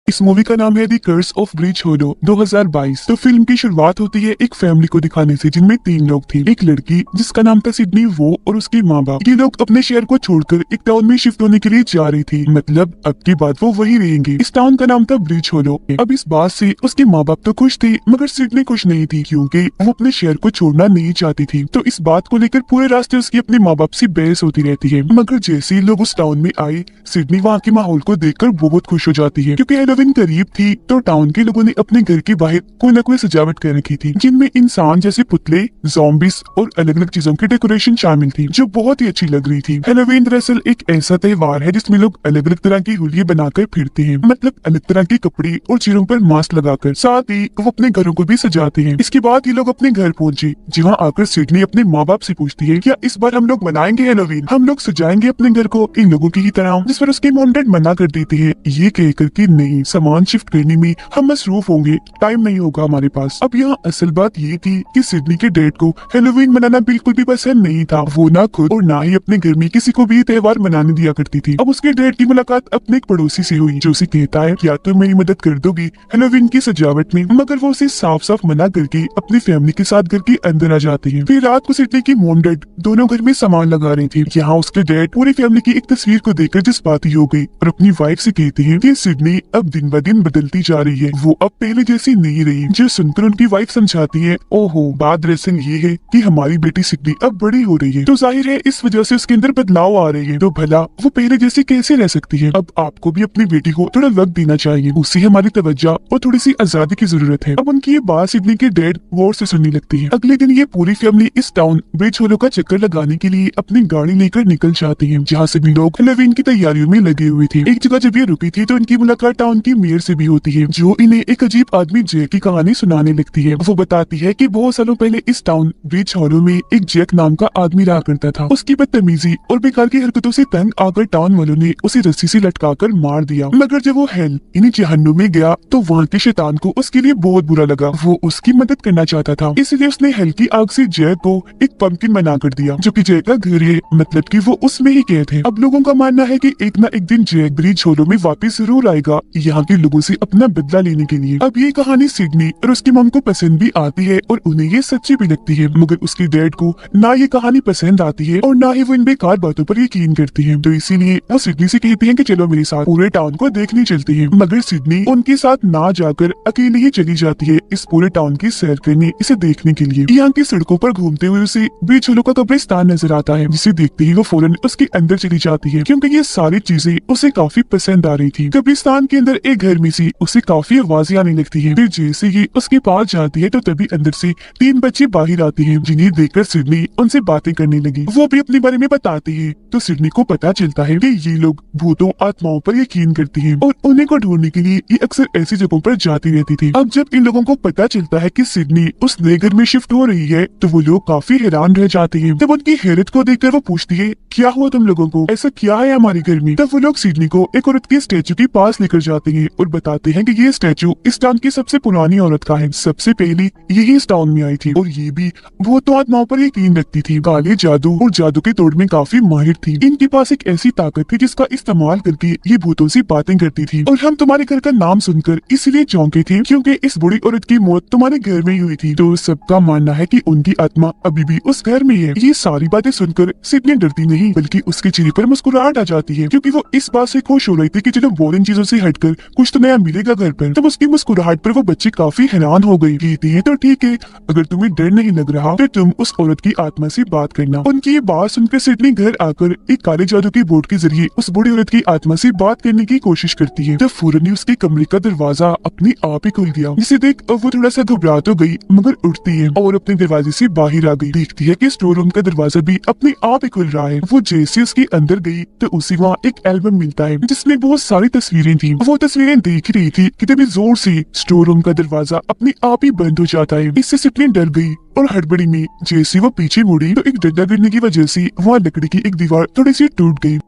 इस मूवी का नाम है द कर्स ऑफ ब्रीच होलो 2022। तो फिल्म की शुरुआत होती है एक फैमिली को दिखाने से जिनमें 3 लोग थे। एक लड़की जिसका नाम था सिडनी, वो और उसके माँ बाप। ये लोग अपने शहर को छोड़कर एक टाउन में शिफ्ट होने के लिए जा रही थी, मतलब अब की बात वो वही रहेंगे। इस टाउन का नाम था ब्रीच होलो। अब इस बात से उसके माँ बाप तो खुश थे, मगर सिडनी खुश नहीं थी क्योंकि वो अपने शहर को छोड़ना नहीं चाहती थी। तो इस बात को लेकर पूरे रास्ते उसकी अपने माँ बाप से बहस होती रहती है। मगर जैसे ही लोग उस टाउन में आए, सिडनी वहाँ के माहौल को देखकर बहुत खुश हो जाती है क्योंकि हैलोवीन करीब थी। तो टाउन के लोगों ने अपने घर के बाहर कोई न कोई सजावट कर रखी थी, जिनमें इंसान जैसे पुतले, ज़ॉम्बीज और अलग अलग चीजों की डेकोरेशन शामिल थी, जो बहुत ही अच्छी लग रही थी। हैलोवीन दरअसल एक ऐसा त्योहार है जिसमें लोग अलग अलग तरह की होलियां बनाकर फिरते हैं, मतलब अलग तरह के कपड़े और चेहरों पर मास्क लगाकर। साथ ही वो अपने घरों को भी सजाते हैं। इसके बाद ये लोग अपने घर पहुंचे, जहाँ आकर सिडनी अपने माँ बाप से पूछती है, क्या इस बार हम लोग मनाएंगे हैलोवीन? हम लोग सजाएंगे अपने घर को इन लोगों की ही तरह? जिस पर उसके मॉम डैड मना कर देते हैं, ये कहकर कि नहीं, सामान शिफ्ट करने में हम मसरूफ होंगे, टाइम नहीं होगा हमारे पास। अब यहाँ असल बात ये थी कि सिडनी के डैड को हैलोवीन मनाना बिल्कुल भी पसंद नहीं था। वो ना खुद और ना ही अपने घर में किसी को भी त्योहार मनाने दिया करती थी। अब उसके डैड की मुलाकात अपने एक पड़ोसी से हुई, जो उसे कहता है, क्या तुम मेरी मदद कर दोगी हैलोवीन की सजावट में? मगर वो उसे साफ साफ मना करके अपनी फैमिली के साथ घर के अंदर आ जाती है। फिर रात को सिडनी की मॉम डैड दोनों घर में सामान लगा रहे थे। यहाँ उसके डैड पूरी फैमिली की एक तस्वीर को देखकर जज्बाती हो गई और अपनी वाइफ से कहते हैं कि सिडनी अब दिन ब दिन बदलती जा रही है, वो अब पहले जैसी नहीं रही। जो सुनकर उनकी वाइफ समझाती है, ओहो, बात दरअसल ये है कि हमारी बेटी सिडनी अब बड़ी हो रही है, तो जाहिर है इस वजह से उसके अंदर बदलाव आ रहे हैं, तो भला वो पहले जैसी कैसे रह सकती है? अब आपको भी अपनी बेटी को थोड़ा वक्त देना चाहिए, उससे हमारी तवज्जो और थोड़ी सी आजादी की जरूरत है। अब उनकी ये बात सिडनी के डैड गौर से सुनने लगती है। अगले दिन ये पूरी फैमिली इस टाउन ब्रिज होलो का चक्कर लगाने के लिए अपनी गाड़ी लेकर निकल जाती है, जहाँ सभी लोग हैलोवीन की तैयारियों में लगे हुए थे। एक जगह जब ये रुकी थी तो इनकी मुलाकात टाउन की मेयर से भी होती है, जो इन्हें एक अजीब आदमी जैक की कहानी सुनाने लगती है। वो बताती है कि बहुत सालों पहले इस टाउन ब्रिज होलो में एक जैक नाम का आदमी रहा करता था। उसकी बदतमीजी और बेकार की हरकतों से तंग आकर टाउन वालों ने उसे रस्सी से लटकाकर मार दिया। मगर जब वो हेल यानी जहन्नुम में गया तो वहाँ के शैतान को उसके लिए बहुत बुरा लगा। वो उसकी मदद करना चाहता था, इसलिए उसने हेल की आग से जैक को एक पंपकिन बना कर दिया, जो कि जैक का घर है, मतलब कि वो उसमें ही कैद है। अब लोगों का मानना है कि एक ना एक दिन जैक ब्रिज होलो में वापस जरूर आएगा, यहाँ के लोगों से अपना बदला लेने के लिए। अब ये कहानी सिडनी और उसकी मम को पसंद भी आती है और उन्हें ये सच्ची भी लगती है, मगर उसके डैड को ना ये कहानी पसंद आती है और ना ही वो इन बेकार बातों पर यकीन करती है। तो इसीलिए वो सिडनी से कहती है कि चलो मेरे साथ पूरे टाउन को देखने चलती है। मगर सिडनी उनके साथ ना जाकर अकेली ही चली जाती है इस पूरे टाउन की सैर करने, इसे देखने के लिए। यहाँ की सड़कों पर घूमते हुए उसे ब्रिज होलो का कब्रिस्तान नजर आता है, जिसे देखते ही वो फौरन उसके अंदर चली जाती है क्योंकि ये सारी चीजें उसे काफी पसंद आ रही थी। कब्रिस्तान के अंदर एक घर में से उसे काफी आवाजें आने लगती है। फिर जैसे ही उसके पास जाती है तो तभी अंदर से 3 बच्चे बाहर आते हैं, जिन्हें देखकर सिडनी उनसे बातें करने लगी। वो भी अपने बारे में बताती है, तो सिडनी को पता चलता है कि ये लोग भूतों आत्माओं पर यकीन करते हैं और उन्हीं को ढूंढने के लिए ये अक्सर ऐसी जगहों पर जाती रहती थी। अब जब इन लोगों को पता चलता है कि सिडनी उस नए घर में शिफ्ट हो रही है, तो वो लोग काफी हैरान रह जाते हैं। जब उनकी हैरत को देखकर वो पूछती है, क्या हुआ तुम लोगों को, ऐसा क्या है हमारे घर में? तब वो लोग सिडनी को एक औरत के स्टैचू के पास लेकर जाते हैं और बताते हैं कि ये स्टैचू इस टाउन की सबसे पुरानी औरत का है, सबसे पहले यही इस टाउन में आई थी और ये भी भूतों आत्माओं पर यकीन रखती थी, काले जादू और जादू के तोड़ में काफी माहिर थी। इनके पास एक ऐसी ताकत थी जिसका इस्तेमाल करके ये भूतों से बातें करती थी। और हम तुम्हारे घर का नाम सुनकर इसलिए चौंके थे क्योंकि इस बुरी औरत की मौत तुम्हारे घर में ही हुई थी। तो सबका मानना है कि उनकी आत्मा अभी भी उस घर में है। ये सारी बातें सुनकर सिडनी डरती नहीं, बल्कि उसके चेहरे पर मुस्कुराहट आ जाती है क्योंकि वो इस बात से खुश हो रही थी कि चलो बोरिंग चीजों से हटकर कुछ तो नया मिलेगा घर पर। तब उसकी मुस्कुराहट पर वो बच्चे काफी हैरान हो गए। कहती है, तो ठीक है, अगर तुम्हें डर नहीं लग रहा तो तुम उस औरत की आत्मा से बात करना। उनकी ये बात सुनकर सिडनी घर आकर एक काले जादू की बोर्ड के जरिए उस बूढ़ी औरत की आत्मा से बात करने की कोशिश करती है। तब फौरन ही उसके कमरे का दरवाजा अपने आप ही खुल गया, जिसे देख वो थोड़ा सा घबरा तो गई, मगर उठती है और अपने दरवाजे से बाहर आ गई। देखती है कि स्टोर रूम का दरवाजा भी अपने आप ही खुल रहा है। वो जैसे उसके अंदर गई तो उसे वहाँ एक एल्बम मिलता है जिसमें बहुत सारी तस्वीरें थी। वो तस्वीरें देख रही थी कि तभी जोर से स्टोर रूम का दरवाजा अपने आप ही बंद हो जाता है। इससे सिडनी डर गई और हड़बड़ी में जैसे वो पीछे मुड़ी तो एक डंडा गिरने की वजह से वहाँ लकड़ी की एक दीवार थोड़ी सी टूट गई।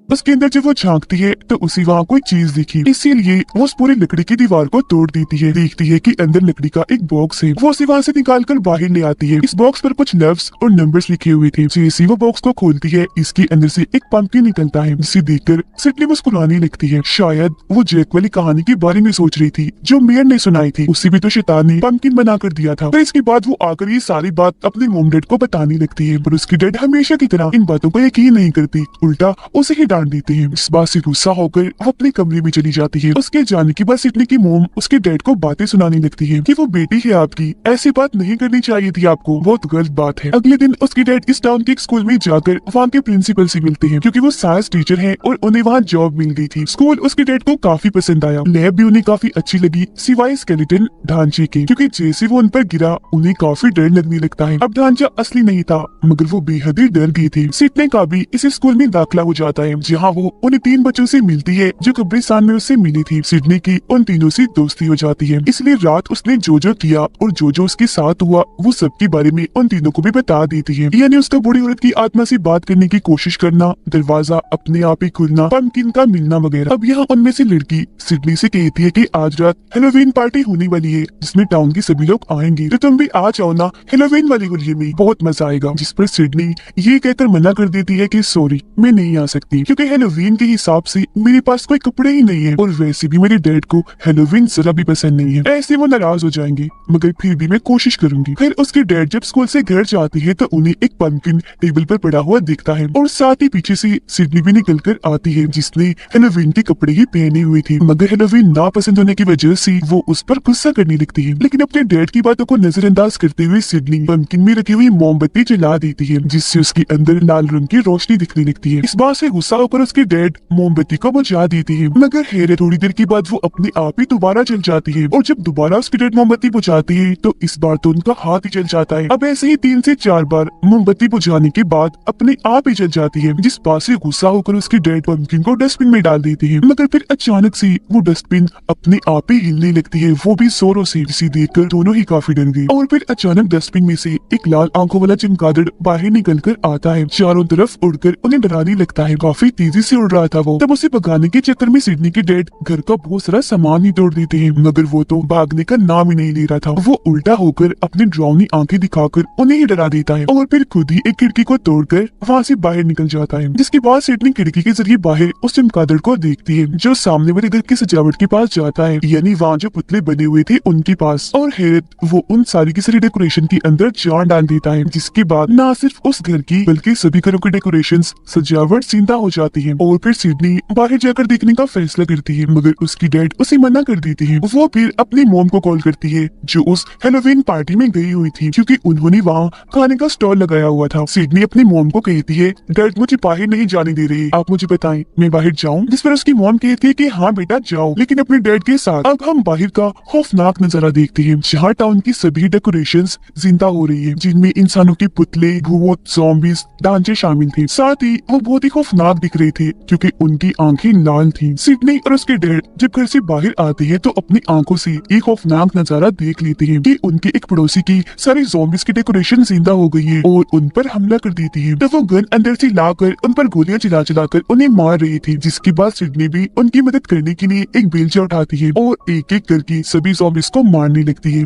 उसके अंदर जब वो झांकती है तो उसी वहाँ कोई चीज दिखी, इसीलिए वो उस पूरी लकड़ी की दीवार को तोड़ देती है। देखती है कि अंदर लकड़ी का एक बॉक्स है, वो उसे वहाँ से निकाल कर बाहर ले आती है। इस बॉक्स पर कुछ लफ्ज और नंबर्स लिखे हुए थे। जैसे वो बॉक्स को खोलती है, इसके अंदर से एक पंपकिन निकलता है, जिसे देखकर सिडनी मुस्कुराने लगती है। शायद वो जैक वाली कहानी के बारे में सोच रही थी जो मेयर ने सुनाई थी, उसे भी तो शैतान ने पंपकिन बना कर दिया था। तो इसके बाद वो आकर ये सारी बात अपने मॉम डैड को बताने लगती है, पर उसकी डैड हमेशा की तरह इन बातों को यकीन नहीं करती, उल्टा उसे ही डांट देते हैं। इस बात से गुस्सा होकर वो अपने कमरे में चली जाती है। उसके जाने के बाद सिडनी की मॉम उसके डैड को बातें सुनाने लगती है कि वो बेटी है आपकी, ऐसी बात नहीं करनी चाहिए थी आपको, बहुत गलत बात है। अगले दिन उसके डैड इस टाउन के एक स्कूल में जाकर वहाँ के प्रिंसिपल से मिलते हैं, क्योंकि वो साइंस टीचर हैं और उन्हें वहाँ जॉब मिल गई थी। स्कूल उसके डैड को काफी पसंद आया, लैब भी उन्हें काफी अच्छी लगी सिवाय स्केलेटन ढांचे के, क्योंकि जैसे वो उन पर गिरा उन्हें काफी डर लगने लगता है। अब ढांचा असली नहीं था, मगर वो बेहद ही डर गई थी। सिडनी का भी इस स्कूल में दाखिला हो जाता है, जहाँ वो उन्हें 3 बच्चों से मिलती है जो कब्रिस्तान में उससे मिली थी। सिडनी की उन तीनों से दोस्ती हो जाती है, इसलिए रात उसने जो जो किया और जो जो उसके साथ हुआ वो सब के बारे में उन तीनों को भी बता देती है। यानी उसका बूढ़ी औरत की आत्मा से बात करने की कोशिश करना, दरवाजा अपने आप ही खुलना, पंपकिन का मिलना वगैरह। अब यहाँ उनमें से लड़की सिडनी से कहती है कि आज रात हेलोवीन पार्टी होने वाली है, जिसमें टाउन के सभी लोग आएंगे, तो तुम भी आ जाओ ना हेलोवीन वाली होली में, बहुत मजा आएगा। जिस पर सिडनी ये कहकर मना कर देती है कि सॉरी मैं नहीं आ सकती, क्योंकि हेलोवीन के हिसाब से मेरे पास कोई कपड़े ही नहीं है, और वैसे भी मेरे डैड को हेलोवीन जरा भी पसंद नहीं है। ऐसे वो नाराज हो जाएंगे, मगर फिर भी मैं कोशिश करूंगी। फिर उसके डैड जब स्कूल से घर जाती है तो उन्हें एक पंपकिन टेबल पर पड़ा हुआ दिखता है, और साथ ही पीछे से सिडनी भी निकल कर आती है, जिसने हेलोवीन के कपड़े ही पहने हुए थे। मगर हेलोवीन ना पसंद होने की वजह से वो उस पर गुस्सा करने लगती है, लेकिन अपने डैड की बातों को नजरअंदाज करते हुए सिडनी पंपकिन में रखी हुई मोमबत्ती जला देती है, जिससे उसके अंदर लाल रंग की रोशनी दिखने लगती है। इस बात से गुस्सा होकर उसके डैड मोमबत्ती को बुझा देती है, मगर हैरत थोड़ी देर के बाद वो अपने आप ही दोबारा जल जाती है, और जब दोबारा उसकी डैड मोमबत्ती बुझाती है तो इस बार तो उनका हाथ ही जल जाता है। अब ऐसे ही 3 से 4 बार मोमबत्ती बुझाने के बाद अपने आप ही जल जाती है, जिस बात से गुस्सा होकर उसके डैड पंपकिन को डस्टबिन में डाल देते हैं। मगर फिर अचानक से वो डस्टबिन अपने आप ही हिलने लगती है, वो भी जोरों से, जिसे देखकर दोनों ही काफी डर गए। और फिर अचानक डस्टबिन में से एक लाल आंखों वाला चमगादड़ बाहर निकल कर आता है, चारों तरफ उड़कर उन्हें डराने लगता है। काफी तेजी से उड़ रहा था वो। तब उसे भगाने के चक्कर में सिडनी के डैड घर का बहुत सारा सामान ही तोड़ देते हैं, मगर वो तो भागने का नाम ही नहीं ले रहा था। वो उल्टा होकर अपनी डरावनी आंखें दिखाकर उन्हें ही डरा देता है, और फिर खुद ही एक खिड़की को तोड़कर वहाँ से बाहर निकल जाता है। जिसके बाद सिडनी खिड़की के जरिए बाहर उस चमगादड़ को देखती है, जो सामने वाले घर की सजावट के पास जाता है, यानी वहाँ जो पुतले बने हुए थे उनके पास। और हैरत वो उन सारी की सारी डेकोरेशन के अंदर जान डाल देता है, जिसके बाद न सिर्फ उस घर की बल्कि सभी घरों की डेकोरेशन सजावट जिंदा हो जाती है। और फिर सिडनी बाहर जाकर देखने का फैसला करती है, मगर उसकी डैड उसे मना कर देती है। वो फिर अपनी मॉम को कॉल करती है, जो उस हेलोवीन पार्टी में गई हुई थी, क्योंकि उन्होंने वहाँ खाने का स्टॉल लगाया हुआ था। सिडनी अपनी मॉम को कहती है, डैड मुझे बाहर नहीं जाने दे रहे, आप मुझे बताएं मैं बाहर जाऊं? जिस पर उसकी मॉम कहती है कि हाँ बेटा जाओ, लेकिन अपने डैड के साथ। अब हम बाहर का खौफनाक नजारा देखते हैं, जहाँ टाउन की सभी डेकोरेशंस जिंदा हो रही है, जिनमें इंसानों के पुतले, भूत, ज़ॉम्बीज, ढांचे शामिल थे। साथ ही वो बहुत ही खौफनाक दिख रहे थे, क्योंकि उनकी आंखें लाल थी। सिडनी और उसके डैड जब घर से बाहर आते हैं तो अपनी आंखों से एक खौफनाक नजारा देख लेते हैं कि उनके एक पड़ोसी की सारी ज़ॉम्बीज की डेकोरेशन जिंदा हो गई है और उन पर हमला कर देती है। तो वो गन अंदर से लाकर उन पर गोलियां चला चलाकर उन्हें मार रही थी, जिसके बाद सिडनी भी उनकी मदद करने के लिए एक बेलचा उठाती है और एक एक करके सभी ज़ॉम्बीज को मारने लगती है।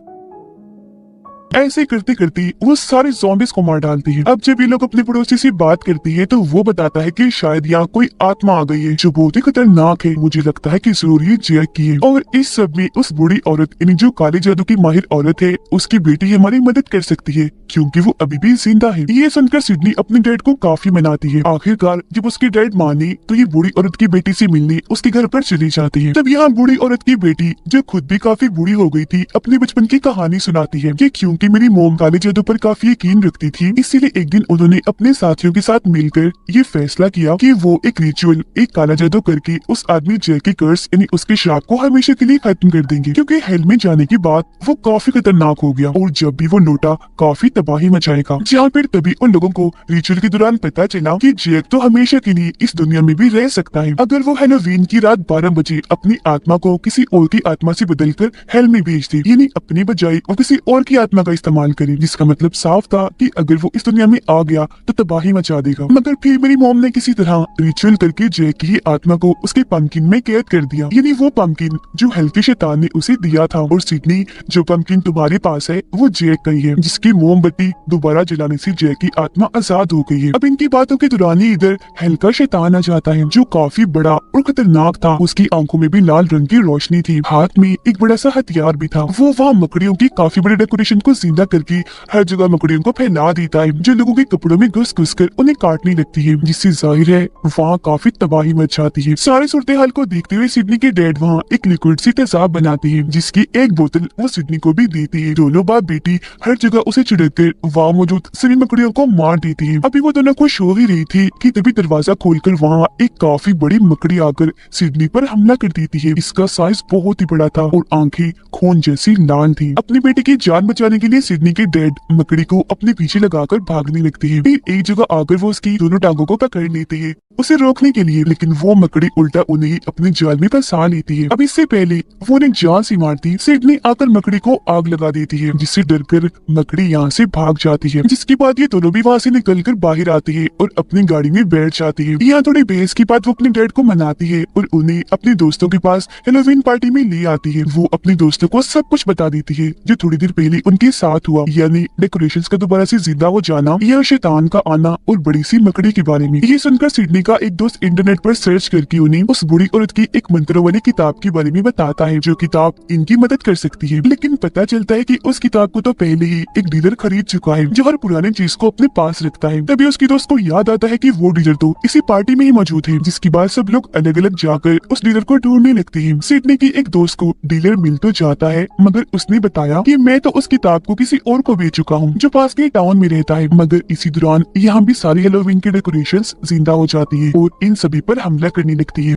ऐसे करते करते वो सारे ज़ॉम्बीज को मार डालती है। अब जब ये लोग अपने पड़ोसी से बात करती है तो वो बताता है कि शायद यहाँ कोई आत्मा आ गई है जो बहुत ही खतरनाक है। मुझे लगता है कि जरूर ये जैक की है, और इस सब में उस बूढ़ी औरत यानी जो काले जादू की माहिर औरत है उसकी बेटी हमारी मदद कर सकती है, क्योंकि वो अभी भी जिंदा है। ये सुनकर सिडनी अपने डैड को काफी मनाती है। आखिरकार जब उसके डैड माने तो ये बूढ़ी औरत की बेटी से मिलने उसके घर पर चली जाती है। तब यहाँ बूढ़ी औरत की बेटी, जो खुद भी काफी बूढ़ी हो गई थी, अपने बचपन की कहानी सुनाती है कि क्योंकि मेरी मोम काले जादू पर काफी यकीन रखती थी, इसीलिए एक दिन उन्होंने अपने साथियों के साथ मिलकर ये फैसला किया कि वो एक रिचुअल, एक काला जादू करके उस आदमी जैक के कर्स यानी उसके श्राप को हमेशा के लिए खत्म कर देंगे, क्योंकि हेल में जाने के बाद वो काफी खतरनाक हो गया और जब भी वो लौटा काफी तबाही मचाएगा। जहाँ फिर तभी उन लोगों को रिचुअल के दौरान पता चला कि जैक तो हमेशा के लिए इस दुनिया में भी रह सकता है, अगर वो हेलोवीन की रात 12 बजे अपनी आत्मा को किसी और की आत्मा से बदलकर हेल में भेज दे, यानी अपनी बजाय वो किसी और की आत्मा का इस्तेमाल करे, जिसका मतलब साफ था कि अगर वो इस दुनिया में आ गया तो तबाही मचा देगा। मगर फिर मेरी मॉम ने किसी तरह रिचुअल करके जैक की आत्मा को उसके पंपकिन में कैद कर दिया, यानी वो पंपकिन जो हल्के शैतान ने उसे दिया था। और सिडनी, जो पंपकिन तुम्हारे पास है वो जैक का ही है, जिसकी मोमबत्ती दोबारा जलाने से जैक की आत्मा आजाद हो गई है। अब इनकी बातों के दौरान ही इधर हल्का शैतान आ जाता है, जो काफी बड़ा और खतरनाक था। उसकी आंखों में भी लाल रंग की रोशनी थी, हाथ में एक बड़ा सा हथियार भी था। वो वहाँ मकड़ियों की काफी बड़े डेकोरेशन को जिंदा करके हर जगह मकड़ियों को फैला देता है, जो लोगों के कपड़ों में घुस घुस कर उन्हें काटने लगती है, जिससे जाहिर है वहाँ काफी तबाही मच जाती है। सारे सूरत हाल को देखते हुए सिडनी के डैड वहाँ एक लिक्विड सी तेजाब बनाते हैं, जिसकी एक बोतल वो सिडनी को भी देती है। दोनों बाप बेटी हर जगह उसे छिड़क कर वहाँ मौजूद सभी मकड़ियों को मार देती है। अभी वो दोनों खुश हो ही रही थी कि तभी दरवाजा खोलकर वहाँ एक काफी बड़ी मकड़ी आकर सिडनी पर हमला कर देती है। इसका साइज बहुत ही बड़ा था और आंखें खून जैसी लाल थी। अपनी बेटी की जान बचाने के लिए सिडनी के डैड मकड़ी को अपने पीछे लगाकर भागने लगती है। फिर एक जगह आकर वो उसकी दोनों टांगों को पकड़ लेती है उसे रोकने के लिए, लेकिन वो मकड़ी उल्टा उन्हें अपने जाल में फंसा लेती है। अब इससे पहले वो उन्हें जान से मारती, सिडनी आकर मकड़ी को आग लगा देती है, जिससे डरकर मकड़ी यहाँ से भाग जाती है। जिसके बाद ये दोनों भी वहाँ से निकलकर बाहर आती है और अपनी गाड़ी में बैठ जाती है। यहाँ थोड़ी बहस के बाद वो अपने डैड को मनाती है और उन्हें अपने दोस्तों के पास हेलोवीन पार्टी में ले आती है। वो अपने दोस्तों को सब कुछ बता देती है जो थोड़ी देर पहले उनके साथ हुआ, यानी डेकोरेशंस का दोबारा से जिंदा हो जाना, यह शैतान का आना और बड़ी सी मकड़ी के बारे में। ये सुनकर सिडनी का एक दोस्त इंटरनेट पर सर्च करके उन्हें उस बुरी औरत की एक मंत्रों वाली किताब के बारे में बताता है, जो किताब इनकी मदद कर सकती है। लेकिन पता चलता है कि उस किताब को तो पहले ही एक डीलर खरीद चुका है, जो हर पुराने चीज को अपने पास रखता है। तभी उसकी दोस्त को याद आता है कि वो डीलर तो इसी पार्टी में ही मौजूद है, जिसके बाद सब लोग अलग अलग जाकर उस डीलर को ढूंढने लगते हैं। सिडनी की एक दोस्त को डीलर मिल तो जाता है, मगर उसने बताया कि मैं तो उस किताब को किसी और को बेच चुका हूँ, जो पास के टाउन में रहता है। मगर इसी दौरान यहाँ भी सारी हेलोवीन की डेकोरेशंस जिंदा हो जाती है और इन सभी पर हमला करने लगती है।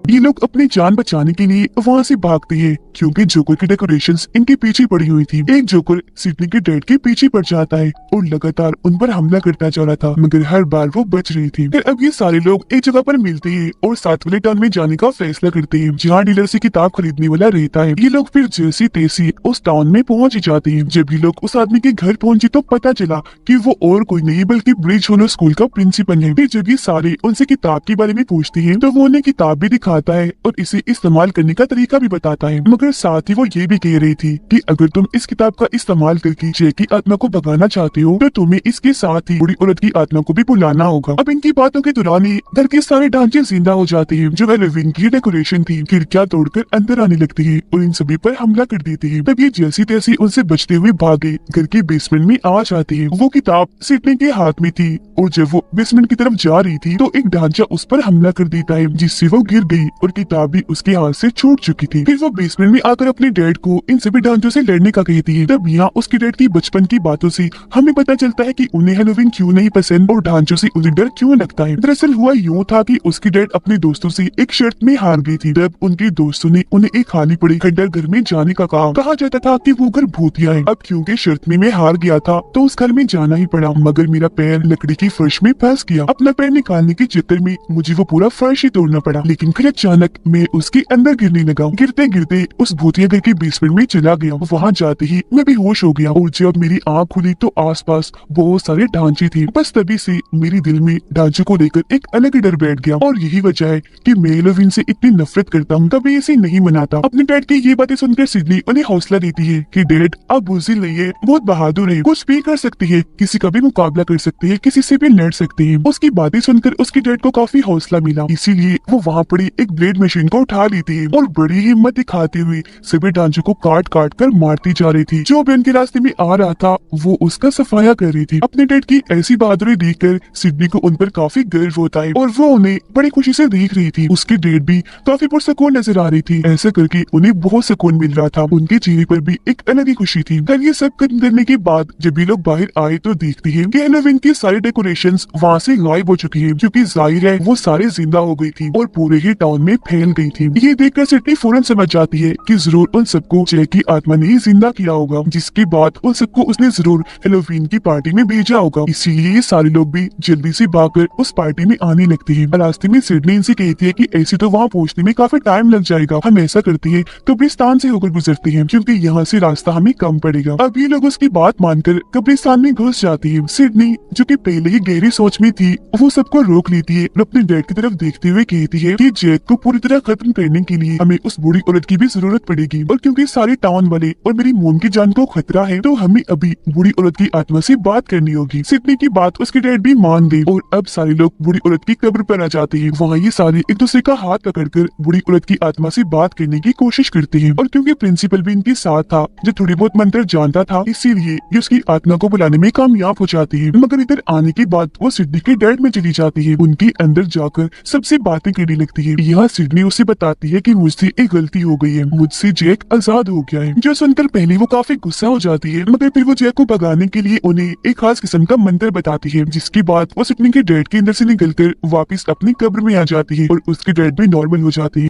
ये लोग अपनी जान बचाने के लिए वहाँ से भागते हैं, क्योंकि जोकर की डेकोरेशंस इनके पीछे पड़ी हुई थी। एक जोकर सिडनी के डैड के पीछे पड़ जाता है और लगातार उन पर हमला करता जा रहा था, मगर हर बार वो बच रही थी। फिर अब ये सारे लोग एक जगह पर मिलते हैं और साथ वाले टाउन में जाने का फैसला करते हैं, जहाँ डीलर से किताब खरीदने वाला रहता है। ये लोग फिर जैसी तैसी उस टाउन में पहुंच जाते हैं। जब ये लोग उस आदमी के घर पहुंचे तो पता चला कि वो और कोई नहीं बल्कि ब्रिज होलो स्कूल का प्रिंसिपल है। फिर जब ये सारे उनसे किताब के बारे में पूछते हैं तो वो उन्हें किताब भी दिखाता है और इसे इस्तेमाल करने का तरीका भी बताता है। मगर साथ ही वो ये भी कह रही थी कि अगर तुम इस किताब का इस्तेमाल करके जैक की आत्मा को भगाना चाहते हो तो तुम्हें इसके साथ ही बुरी औरत की आत्मा को भी बुलाना होगा। अब इनकी बातों के दौरान ही घर के सारे ढांचे जिंदा हो जाते हैं, जो हेलोवीन की डेकोरेशन थी। खिड़कियां तोड़कर अंदर आने लगती है और इन सभी पर हमला कर देती है। तब ये जैसी तैसी उनसे बचते हुए भागे घर के बेसमेंट में आ जाती है। वो किताब सिडनी के हाथ में थी और जब वो बेसमेंट की तरफ जा रही थी तो एक ढांचा उस पर हमला कर देता है, जिससे वो गिर गई और किताब भी उसके हाथ से छूट चुकी थी। फिर वो बेसमेंट में आकर अपने डैड को इन सभी ढांचों से लड़ने का कहती है। तब यहाँ उसके डैड की बचपन की बातों से हमें पता चलता है कि उन्हें हेलोवीन क्यों नहीं पसंद और ढांचों से उन्हें डर क्यों लगता है। दरअसल हुआ यूँ था कि उसकी डैड अपने दोस्तों से एक शर्त में हार गई थी। तब उनके दोस्तों ने उन्हें एक खाली पड़े खंडर घर में जाने का कहा जाता था कि वो घर भूतिया है। अब क्योंकि शर्त में मैं हार गया था तो उस घर में जाना ही पड़ा, मगर मेरा पैर लकड़ी की फर्श में फंस गया। अपना पैर निकालने के चक्कर में मुझे वो पूरा फर्श ही तोड़ना पड़ा। लेकिन फिर अचानक मैं उसके अंदर गिरने लगा। गिरते गिरते उस भूतिया घर के बेसमेंट में चला गया। वहाँ जाते ही मैं बेहोश हो गया और जब मेरी आँख खुली तो आसपास बहुत सारे ढांचे थे। बस तभी से मेरे दिल में ढांचों को लेकर एक अलग ही डर बैठ गया और यही वजह है कि मैं हेलोवीन से इतनी नफरत करता हूँ, कभी इसे नहीं मनाता। अपने डैड की ये बातें सुनकर सिडनी उन्हें हौसला देती है कि डैड आप बुज़दिल नहीं है, बहुत बहादुर है, कुछ भी कर सकती है, किसी का भी मुकाबला कर सकती है, किसी से भी लड़ सकती है। उसकी बातें सुनकर उसके डैड को काफी हौसला मिला, इसीलिए वो वहाँ पड़ी एक ब्लेड मशीन को उठा लेती है और बड़ी हिम्मत दिखाते हुए सभी ढांचों को काट काट कर मारती जा रही थी। जो भी उनके रास्ते में आ रहा था वो उसका सफाया कर रही थी। अपने डैड की ऐसी बहादुरी देखकर सिडनी को उन पर काफी गर्व होता है और वो उन्हें बड़ी खुशी से देख रही थी। उसके डैड भी काफी पुरसकून नजर आ रही थी। ऐसा करके उन्हें बहुत सुकून मिल रहा था। उनके चेहरे पर भी एक अलग ही खुशी थी। फिर ये सब खत्म करने के बाद जब ये लोग बाहर आए तो देखते हैं कि हेलोवीन की सारी डेकोरेशंस वहाँ से गायब हो चुकी है, क्योंकि जाहिर है वो सारे जिंदा हो गई थी और पूरे ही टाउन टाउन में फैल गई थी। ये देखकर सिडनी फौरन समझ जाती है कि जरूर उन सबको जैक की आत्मा ने ही जिंदा किया होगा, जिसके बाद उन सबको उसने जरूर हेलोवीन की पार्टी में भेजा होगा। इसीलिए ये सारे लोग भी जल्दी से भागकर उस पार्टी में आने लगते हैं। रास्ते में सिडनी इनसे कहती है कि ऐसे तो वहाँ पहुँचने में काफी टाइम लग जाएगा, हम ऐसा करते हैं कब्रिस्तान से होकर गुजरते हैं क्योंकि यहाँ से रास्ता हमें कम पड़ेगा। अब ये लोग उसकी बात मानकर कब्रिस्तान में घुस जाती है। सिडनी जो कि पहले ही गहरी सोच में थी, वो सबको रोक लेती है और अपने डैड की तरफ देखते हुए कहती है कि जैक को पूरी तरह खत्म करने के लिए हमें उस बूढ़ी औरत की भी जरूरत पड़ेगी, और क्योंकि सारे टाउन वाले और मेरी मोम की जान को खतरा है तो हमें अभी बूढ़ी औरत की आत्मा से बात करनी होगी। सिडनी की बात उसके डैड भी मान गए और अब सारे लोग बूढ़ी औरत की कब्र पर आ जाते हैं। वहाँ ये सारे एक दूसरे का हाथ पकड़कर बूढ़ी औरत की आत्मा से बात करने की कोशिश करते हैं, और क्योंकि प्रिंसिपल भी इनके साथ था जो थोड़ी बहुत मंत्र जानता था, इसीलिए ये उसकी आत्मा को बुलाने में कामयाब हो जाती है। मगर इधर आने के बाद वो सिडनी के डैड में चली जाती है, उनके अंदर जाकर सबसे बातें करने लगती है। यहाँ सिडनी उसे बताती है कि मुझसे एक गलती हो गई है, मुझसे जैक आजाद हो गया है। जो सुनकर पहले वो काफी गुस्सा हो जाती है, मगर फिर वो जैक को भगाने के लिए उन्हें एक खास किस्म का मंत्र बताती है, जिसके बाद वो सिडनी के डैड के अंदर से निकलकर वापस अपनी कब्र में आ जाती है और उसके डैड भी नॉर्मल हो जाती है।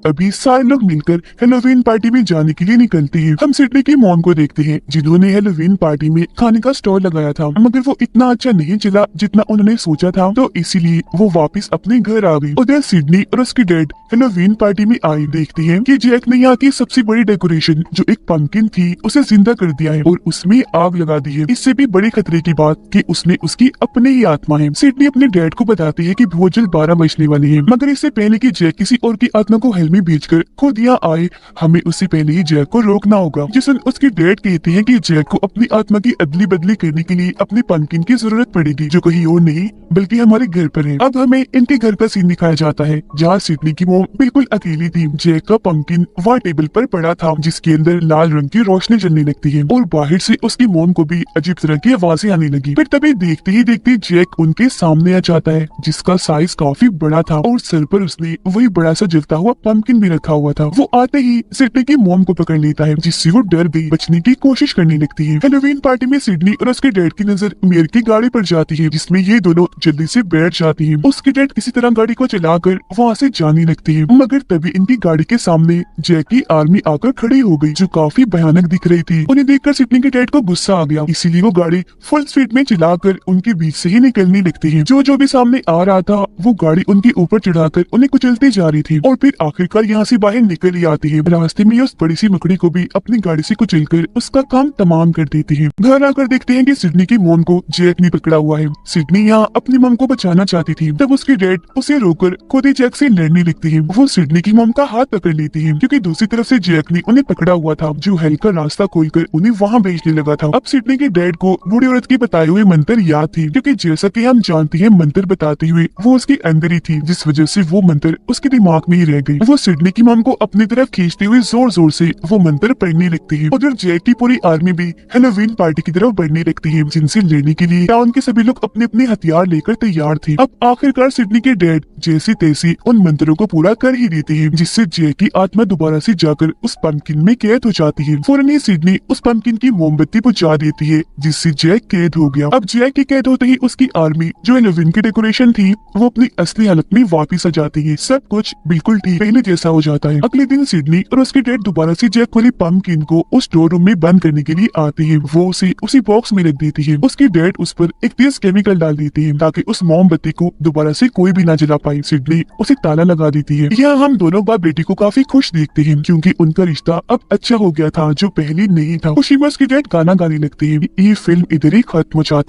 अभी सारे लोग मिलकर हेलोवीन पार्टी में जाने के लिए निकलते हैं। हम सिडनी की मॉम को देखते हैं जिन्होंने हेलोवीन पार्टी में खाने का स्टॉल लगाया था, मगर वो इतना अच्छा नहीं चला जितना उन्होंने सोचा था, तो इसीलिए वो वापस अपने घर आ गई। उधर सिडनी और उसकी डैड हेलोवीन पार्टी में आई देखते हैं कि जैक ने यहाँ की सबसे बड़ी डेकोरेशन जो एक पंपकिन थी उसे जिंदा कर दिया है और उसमें आग लगा दी है। इससे भी बड़ी खतरे की बात कि उसमें उसकी अपनी ही आत्मा है। सिडनी अपने डैड को बताती है कि बहुत जल्द 12 बजने वाली है, मगर इससे पहले कि जैक किसी और की आत्मा को हेल में भेजकर खुद यहाँ आए, हमें उससे पहले ही जैक को रोकना होगा। जिसन उसके डैड कहते हैं कि जैक को अपनी आत्मा की अदली बदली करने के लिए अपने पंपकिन की जरूरत पड़ेगी, जो कहीं और नहीं बल्कि हमारे घर पर है। अब हमें इनके घर का सीन दिखाया जाता है जहाँ सिडनी की मोम बिल्कुल अकेली थी। जैक का पंपकिन वहाँ टेबल पर पड़ा था जिसके अंदर लाल रंग की रोशनी जलने लगती है और बाहर से उसकी मोम को भी अजीब तरह की आवाजें आने लगी। फिर तभी देखते ही देखते जैक उनके सामने आ जाता है, जिसका साइज काफी बड़ा था और सर पर उसने वही बड़ा सा जलता हुआ पंपकिन भी रखा हुआ था। वो आते ही सिडनी की मोम को पकड़ लेता है, जिससे वो डर गई बचने की कोशिश करने लगती है। हेलोवीन पार्टी में सिडनी और उसके डैड की नजर मेयर की गाड़ी पर जाती है, जिसमें ये दोनों जल्दी से बैठ जाती है। उसके डैड किसी तरह गाड़ी को चलाकर वहाँ से जाने लगती है, मगर तभी इनकी गाड़ी के सामने जैक की आर्मी आकर खड़ी हो गई, जो काफी भयानक दिख रही थी। उन्हें देखकर सिडनी के डैड को गुस्सा आ गया, इसीलिए वो गाड़ी फुल स्पीड में चलाकर उनके बीच से ही निकलने लगती है। जो भी सामने आ रहा था वो गाड़ी उनके ऊपर चढ़ाकर उन्हें कुचलती जा रही थी और फिर आखिरकार यहाँ से बाहर निकल ही आती है। रास्ते में उस बड़ी सी मकड़ी को भी अपनी गाड़ी से कुचलकर उसका काम तमाम कर देती है। घर आकर देखते हैं कि सिडनी की मोम को जैक ने पकड़ा हुआ है। सिडनी यहाँ अपनी मोम को बचाना चाहती थी, तब उसके डैड उसे रोककर खुद ही जैक से लड़ने लगती है। वो सिडनी की मोम का हाथ पकड़ लेती है क्योंकि दूसरी तरफ से जैक ने उन्हें पकड़ा हुआ था, जो हेल का रास्ता खोलकर उन्हें वहाँ भेजने लगा था। अब सिडनी के डैड को बूढ़ी औरत की बताए हुए मंत्र याद थी, क्योंकि जैसा कि हम जानते हैं मंत्र बताते हुए वो उसके अंदर ही थी, जिस वजह से वो मंत्र उसके दिमाग में ही रह गई। वो सिडनी की मोम को अपनी तरफ खींचते हुए जोर जोर से वो मंत्र पढ़ने लगती है। उधर जैक की पूरी आर्मी भी हेलोवीन पार्टी की तरफ बढ़ने लगती है, जिनसे लड़ने के लिए टाउन के सभी लोग अपने अपने हथियार लेकर तैयार थे। अब आखिरकार सिडनी के डैड जैसे तैसे उन मंत्रों को पूरा कर ही देते हैं, जिससे जैक की आत्मा दोबारा से जाकर उस पंपकिन में कैद हो जाती है। फौरन ही सिडनी उस पंपकिन की मोमबत्ती बुझा देती है, जिससे जैक कैद हो गया। अब जैक के कैद होते ही उसकी आर्मी जो हेलोवीन की डेकोरेशन थी वो अपनी असली हालत में वापिस आ जाती है। सब कुछ बिल्कुल ठीक पहले जैसा हो जाता है। अगले दिन सिडनी और उसके डैड दोबारा से जैक वाली पंपकिन को उस स्टोर रूम में बंद करने के लिए आते हैं। वो उसे उसी बॉक्स में रख देती है। उसके डैड उस पर एक तेज केमिकल डाल देती है ताकि उस मोमबत्ती को दोबारा से कोई भी ना जला पाए। सिडनी उसे ताला लगा देती है। यहाँ हम दोनों बाप बेटी को काफी खुश देखते हैं, क्योंकि उनका रिश्ता अब अच्छा हो गया था, जो पहले नहीं था। खुशी में उसके डैड गाना गाने लगते हैं। ये फिल्म इधर ही खत्म हो जाती है।